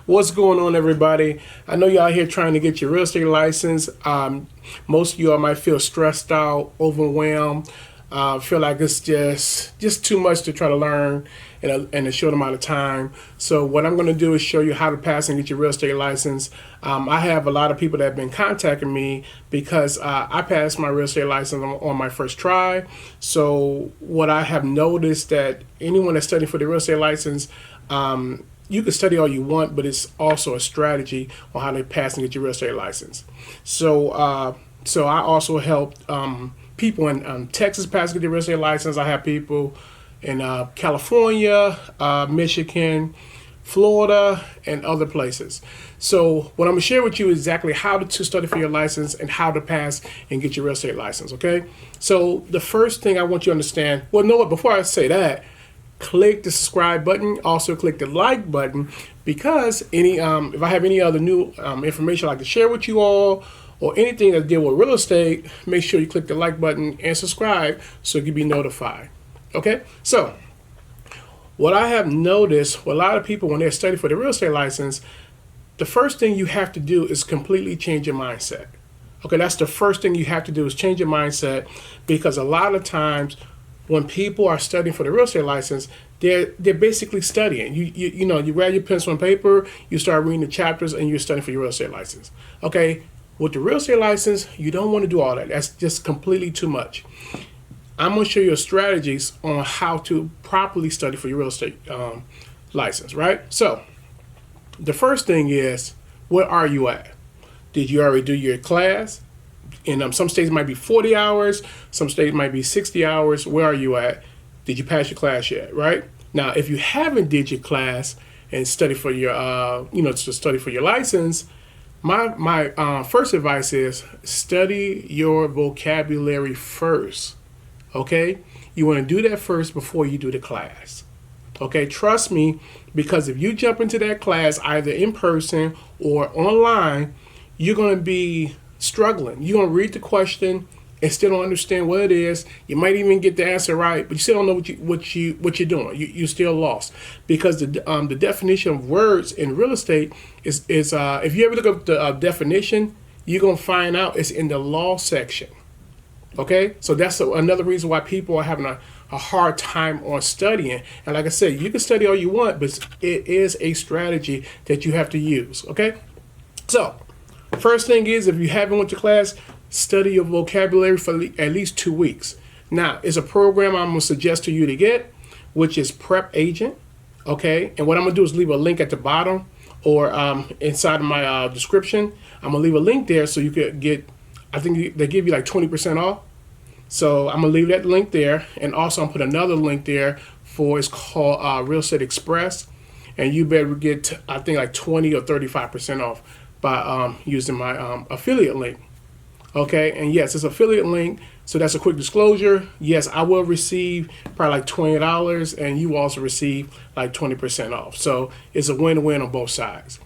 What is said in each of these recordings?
What's going on, everybody? I know y'all here trying to get your real estate license. Most of y'all might feel stressed out, overwhelmed, feel like it's just too much to try to learn in a short amount of time. So what I'm going to do is show you how to pass and get your real estate license. I have a lot of people that have been contacting me because I passed my real estate license on my first try. So what I have noticed that anyone that's studying for the real estate license, you can study all you want, but it's also a strategy on how to pass and get your real estate license. So I also help people in Texas pass and get their real estate license. I have people in California, Michigan, Florida, and other places. So what I'm gonna share with you is exactly how to study for your license and how to pass and get your real estate license, okay? So the first thing I want you to understand, well, know what, before I say that, click the subscribe button, also click the like button, because if I have any other new information I'd like to share with you all, or anything that deal with real estate, make sure you click the like button and subscribe so you can be notified. Okay, so what I have noticed with a lot of people when they're studying for the real estate license, the first thing you have to do is completely change your mindset. Okay, that's the first thing you have to do is change your mindset, because a lot of times when people are studying for the real estate license, they're basically studying. You grab your pencil and paper, you start reading the chapters, and you're studying for your real estate license. Okay, with the real estate license, you don't want to do all that. That's just completely too much. I'm going to show you strategies on how to properly study for your real estate license, right? So the first thing is, where are you at? Did you already do your class? In some states it might be 40 hours, some states might be 60 hours. Where are you at? Did you pass your class yet, right? Now, if you haven't did your class and study for your, to study for your license, my first advice is study your vocabulary first, okay? You want to do that first before you do the class, okay? Trust me, because if you jump into that class either in person or online, you're going to be struggling. You're going to read the question and still don't understand what it is. You might even get the answer right, but you still don't know what you're doing. You're still lost, because the definition of words in real estate is if you ever look up the definition, you're going to find out it's in the law section. Okay, so that's another reason why people are having a hard time on studying. And like I said, you can study all you want, but it is a strategy that you have to use. Okay, so first thing is, if you haven't went to class, study your vocabulary for at least 2 weeks. Now, it's a program I'm going to suggest to you to get, which is Prep Agent. Okay, and what I'm going to do is leave a link at the bottom or inside of my description. I'm going to leave a link there so you could get, I think they give you like 20% off. So I'm going to leave that link there, and also I'm going to put another link there for, it's called Real Estate Express, and you better get, I think, like 20 or 35% off by using my affiliate link. Okay, and yes, it's affiliate link, so that's a quick disclosure. Yes, I will receive probably like $20, and you also receive like 20% off. So it's a win-win on both sides.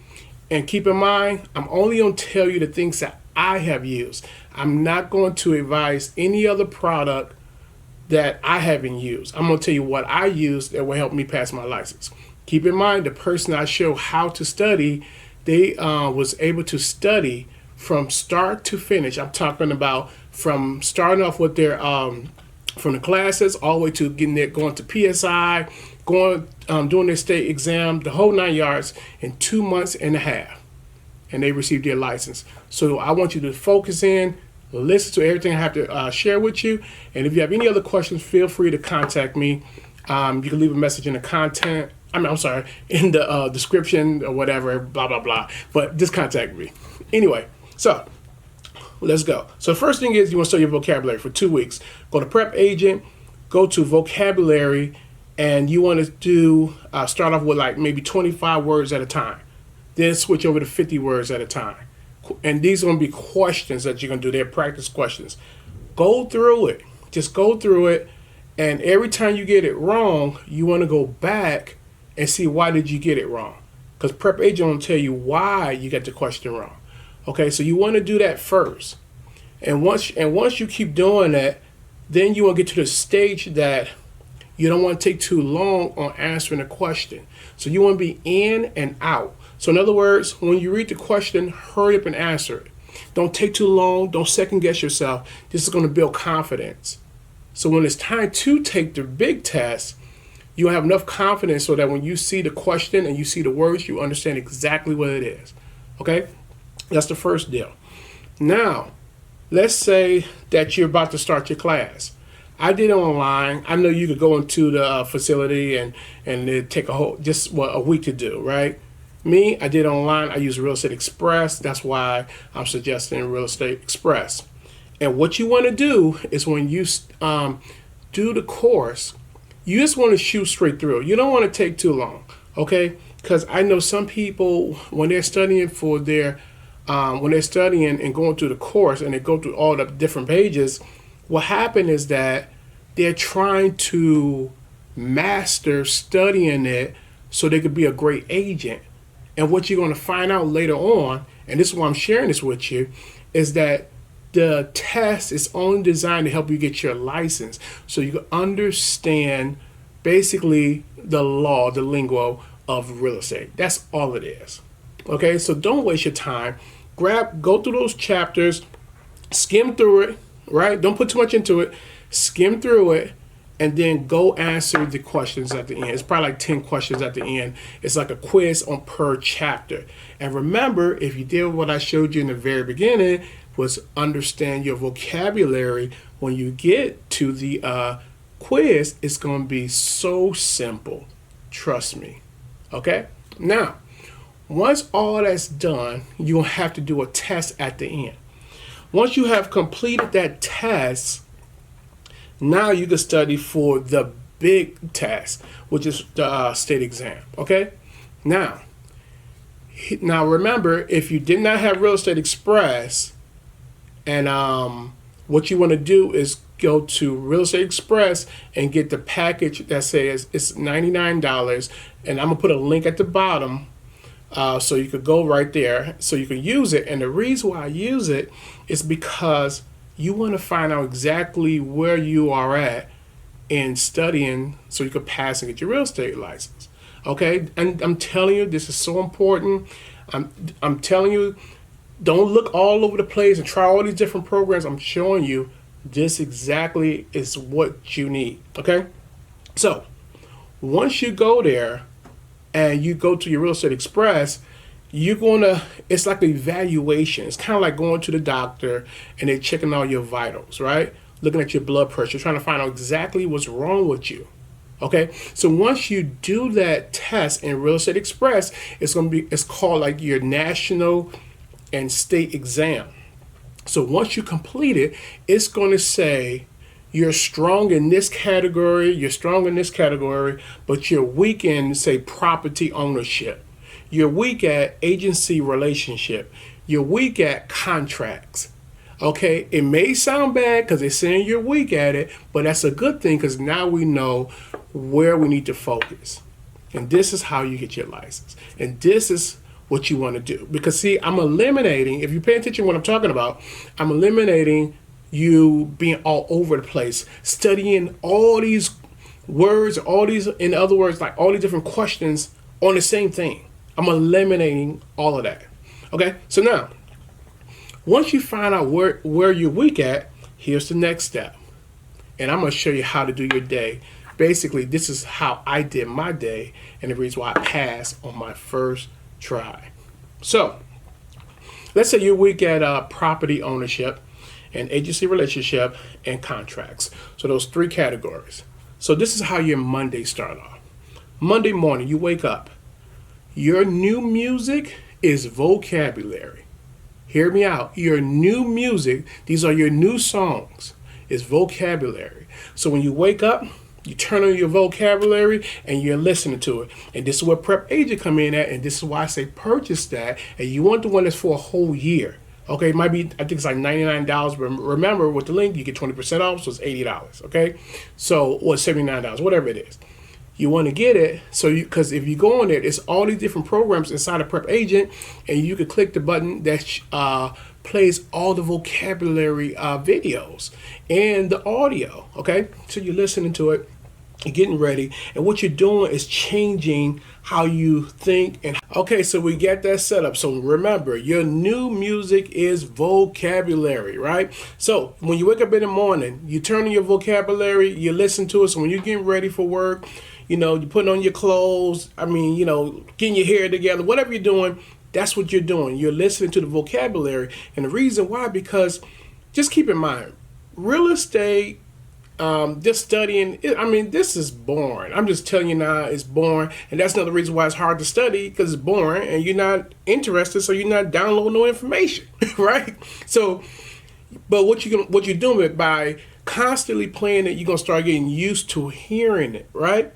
And keep in mind, I'm only going to tell you the things that I have used. I'm not going to advise any other product that I haven't used. I'm going to tell you what I used that will help me pass my license. Keep in mind, the person I show how to study, they was able to study from start to finish. I'm talking about from starting off with their from the classes all the way to getting there, going to PSI, doing their state exam, the whole 9 yards in 2 months and a half, and they received their license. So I want you to focus in, listen to everything I have to share with you, and if you have any other questions, feel free to contact me. You can leave a message in the in the description or whatever, blah, blah, blah. But just contact me. Anyway, so let's go. So the first thing is, you want to study your vocabulary for 2 weeks. Go to Prep Agent, go to vocabulary, and you want to do start off with like maybe 25 words at a time. Then switch over to 50 words at a time. And these are going to be questions that you're going to do. They're practice questions. Go through it. Just go through it. And every time you get it wrong, you want to go back and see, why did you get it wrong? Because Prep Agent will tell you why you got the question wrong. Okay, so you want to do that first. And once you keep doing that, then you will get to the stage that you don't want to take too long on answering a question. So you want to be in and out. So in other words, when you read the question, hurry up and answer it. Don't take too long. Don't second guess yourself. This is going to build confidence. So when it's time to take the big test, you have enough confidence so that when you see the question and you see the words, you understand exactly what it is. Okay? That's the first deal. Now, let's say that you're about to start your class. I did it online. I know you could go into the facility and it take a week to do, right? Me, I did it online. I use Real Estate Express. That's why I'm suggesting Real Estate Express. And what you want to do is when you do the course, you just want to shoot straight through. You don't want to take too long, okay? Because I know some people, when they're studying for their, when they're studying and going through the course and they go through all the different pages, what happened is that they're trying to master studying it so they could be a great agent. And what you're going to find out later on, and this is why I'm sharing this with you, is that the test is only designed to help you get your license so you can understand basically the law, the lingo of real estate. That's all it is. Okay, so don't waste your time. Go through those chapters, skim through it, right? Don't put too much into it. Skim through it, and then go answer the questions at the end. It's probably like 10 questions at the end. It's like a quiz on per chapter. And remember, if you did what I showed you in the very beginning, was understand your vocabulary. When you get to the quiz, it's going to be so simple. Trust me. Okay? Now, once all that's done, you'll have to do a test at the end. Once you have completed that test, now you can study for the big test, which is the state exam. Okay? Now remember, if you did not have Real Estate Express, and what you want to do is go to Real Estate Express and get the package that says it's $99, and I'm gonna put a link at the bottom so you could go right there so you can use it. And the reason why I use it is because you want to find out exactly where you are at in studying so you could pass and get your real estate license. Okay, and I'm telling you, this is so important. I'm telling you, don't look all over the place and try all these different programs. I'm showing you this exactly is what you need. Okay, so once you go there and you go to your Real Estate Express, it's like an evaluation. It's kind of like going to the doctor and they're checking all your vitals, right? Looking at your blood pressure, trying to find out exactly what's wrong with you. Okay, so once you do that test in Real Estate Express, it's called like your national and state exam. So once you complete it, it's going to say you're strong in this category, but you're weak in, say, property ownership. You're weak at agency relationship. You're weak at contracts. Okay, it may sound bad because they're saying you're weak at it, but that's a good thing because now we know where we need to focus. And this is how you get your license. And this is what you want to do. Because see, I'm eliminating, if you pay attention to what I'm talking about, I'm eliminating you being all over the place, studying all these words, in other words, like all these different questions on the same thing. I'm eliminating all of that. Okay, so now, once you find out where you're weak at, here's the next step. And I'm going to show you how to do your day. Basically, this is how I did my day and the reason why I passed on my first try. So, let's say you're weak at property ownership and agency relationship and contracts. So those three categories. So this is how your Monday start off. Monday morning, you wake up. Your new music is vocabulary. Hear me out. Your new music, these are your new songs, is vocabulary. So when you wake up, you turn on your vocabulary and you're listening to it. And this is where Prep Agent come in at, and this is why I say purchase that. And you want the one that's for a whole year. Okay, it might be, I think it's like $99, but remember with the link, you get 20% off, so it's $80, okay? So, or $79, whatever it is. You want to get it, so because if you go on there, it's all these different programs inside of Prep Agent, and you can click the button that plays all the vocabulary videos and the audio, okay? So you're listening to it, You're getting ready, and what you're doing is changing how you think. And okay, so we get that set up. So remember, your new music is vocabulary, right? So when you wake up in the morning, you turn on your vocabulary, you listen to it. So when you're getting ready for work, you're putting on your clothes, getting your hair together, whatever you're doing, that's what you're doing. You're listening to the vocabulary. And the reason why, because just keep in mind, real estate, just studying, this is boring. I'm just telling you now, it's boring. And that's another reason why it's hard to study, because it's boring and you're not interested, so you're not downloading no information, right? So, but what you're doing it by constantly playing it, you're going to start getting used to hearing it, right?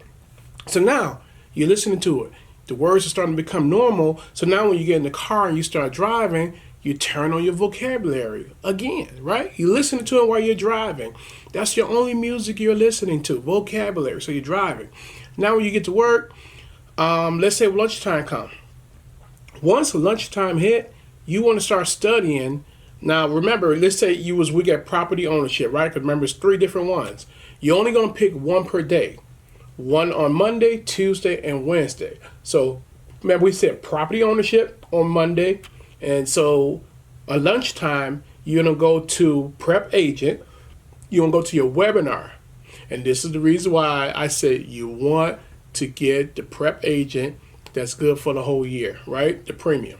So now you're listening to it. The words are starting to become normal. So now when you get in the car and you start driving, you turn on your vocabulary again, right? You listen to it while you're driving. That's your only music you're listening to, vocabulary. So you're driving. Now when you get to work, let's say lunchtime comes. Once lunchtime hit, you want to start studying. Now remember, let's say we get property ownership, right? Because remember, it's 3 different ones. You're only going to pick one per day. One on Monday, Tuesday, and Wednesday. So remember, we said property ownership on Monday. And so at lunchtime, you're going to go to Prep Agent. You're going to go to your webinar. And this is the reason why I said you want to get the Prep Agent that's good for the whole year, right? The premium.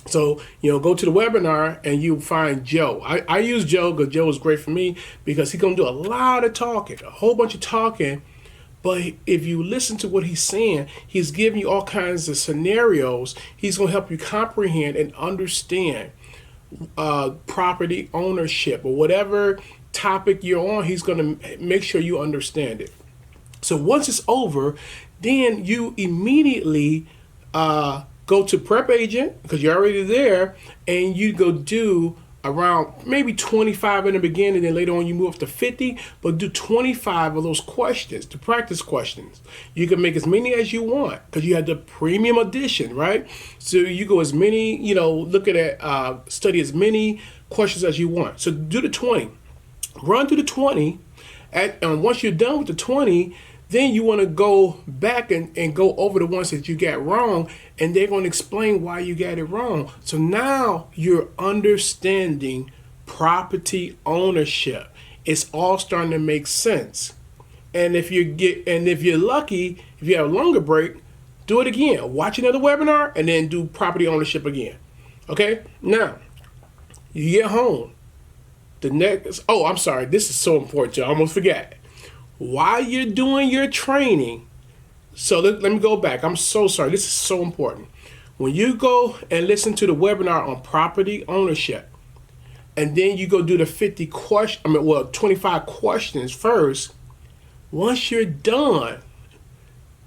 So, go to the webinar and you find Joe. I use Joe because Joe is great for me because he's going to do a lot of talking, a whole bunch of talking. But if you listen to what he's saying, he's giving you all kinds of scenarios. He's going to help you comprehend and understand property ownership or whatever topic you're on. He's going to make sure you understand it. So once it's over, then you immediately go to Prep Agent because you're already there, and you go do around maybe 25 in the beginning, then later on you move up to 50, but do 25 of those questions, the practice questions. You can make as many as you want because you have the premium edition, right? So you go as many, study as many questions as you want. So do the 20. Run through the 20, and once you're done with the 20, then you want to go back and go over the ones that you got wrong, and they're going to explain why you got it wrong. So now you're understanding property ownership. It's all starting to make sense. And if you're lucky, if you have a longer break, do it again. Watch another webinar and then do property ownership again. Okay? Now, you get home. I'm sorry, this is so important, I almost forgot. While you're doing your training, so let me go back. I'm so sorry. This is so important. When you go and listen to the webinar on property ownership, and then you go do the 25 questions first, once you're done,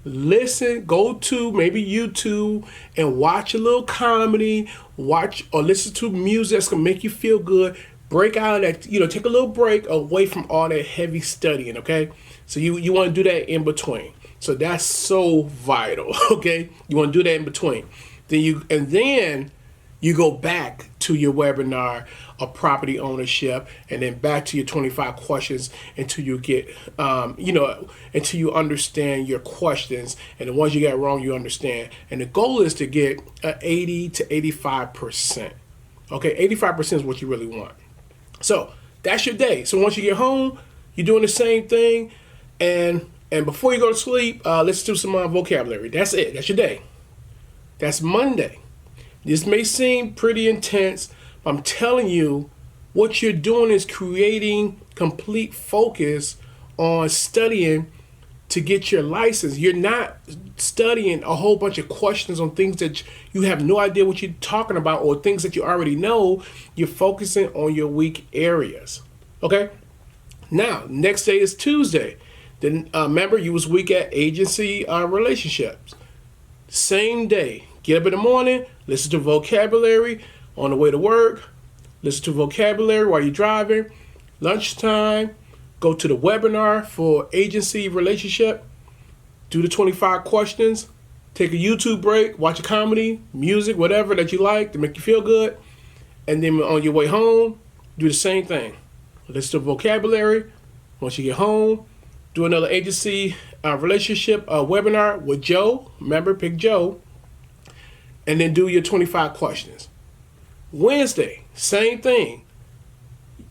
go to maybe YouTube and watch a little comedy, or listen to music that's going to make you feel good. Break out of that, take a little break away from all that heavy studying, okay? So you want to do that in between. So that's so vital, okay? You want to do that in between. Then you go back to your webinar of property ownership, and then back to your 25 questions until you get, until you understand your questions, and the ones you got wrong, you understand. And the goal is to get 80 to 85%. Okay, 85% is what you really want. So that's your day. So once you get home, you're doing the same thing, and before you go to sleep, let's do some vocabulary. That's it. That's your day. That's Monday. This may seem pretty intense, but I'm telling you, what you're doing is creating complete focus on studying to get your license. You're not studying a whole bunch of questions on things that you have no idea what you're talking about, or things that you already know. You're focusing on your weak areas. Okay? Now, next day is Tuesday. Then remember, you was weak at agency relationships. Same day. Get up in the morning, listen to vocabulary on the way to work, listen to vocabulary while you're driving. Lunchtime, go to the webinar for agency relationship, do the 25 questions, take a YouTube break, watch a comedy, music, whatever that you like to make you feel good, and then on your way home, do the same thing. Listen to vocabulary. Once you get home, do another agency relationship webinar with Joe. Remember, pick Joe. And then do your 25 questions. Wednesday, same thing.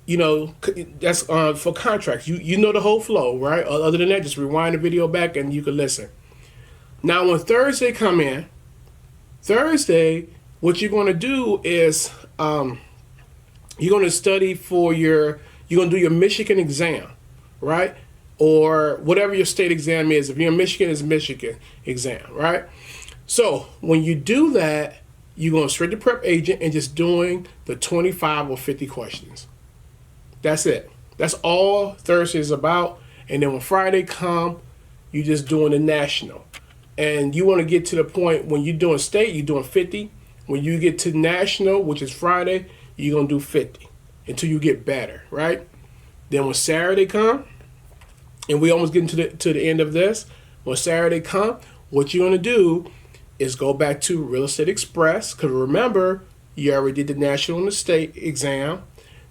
You know, that's for contracts. You know the whole flow, right? Other than that, just rewind the video back and you can listen. Now, when Thursday come in, Thursday, what you're going to do is you're going to study for you're going to do your Michigan exam, right? Or whatever your state exam is. If you're in Michigan, it's Michigan exam, right? So when you do that, you're going straight to prep agent and just doing the 25 or 50 questions. That's it. That's all Thursday is about. And then when Friday come, you're just doing the national. And you want to get to the point when you're doing state, you're doing 50. When you get to national, which is Friday, you're going to do 50 until you get better, right? Then when Saturday come, and we almost getting to the end of this, when Saturday come, what you're going to do is go back to Real Estate Express, because remember, you already did the national and the state exam.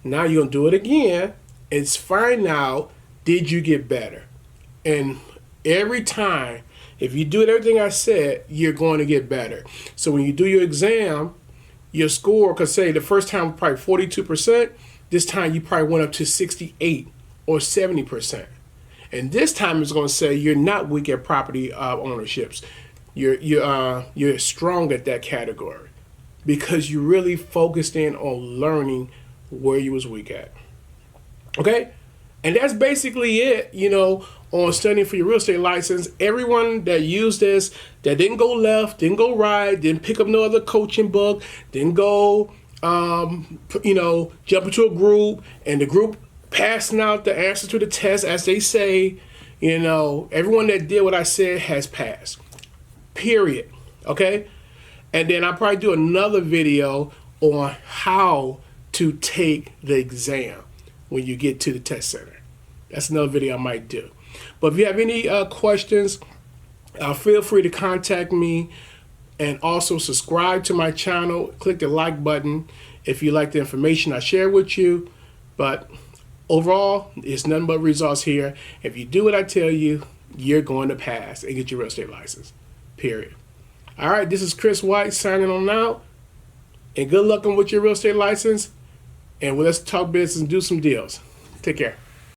Now you're going to do it again and find out, did you get better? And every time, if you do everything I said, you're going to get better. So when you do your exam, your score, because say the first time was probably 42%, this time you probably went up to 68 or 70%. And this time it's going to say you're not weak at property ownerships. You're strong at that category because you really focused in on learning where you was weak at. Okay? And that's basically it, you know, on studying for your real estate license. Everyone that used this, that didn't go left, didn't go right, didn't pick up no other coaching book, didn't go, you know, jump into a group and the group passing out the answers to the test as they say, you know, everyone that did what I said has passed. Period. Okay? And then I'll probably do another video on how to take the exam when you get to the test center. That's another video I might do. But if you have any questions, feel free to contact me, and also subscribe to my channel. Click the like button if you like the information I share with you. But overall, it's nothing but results here. If you do what I tell you, you're going to pass and get your real estate license. Period. All right, this is Chris White signing on out. And good luck with your real estate license. And let's talk business and do some deals. Take care.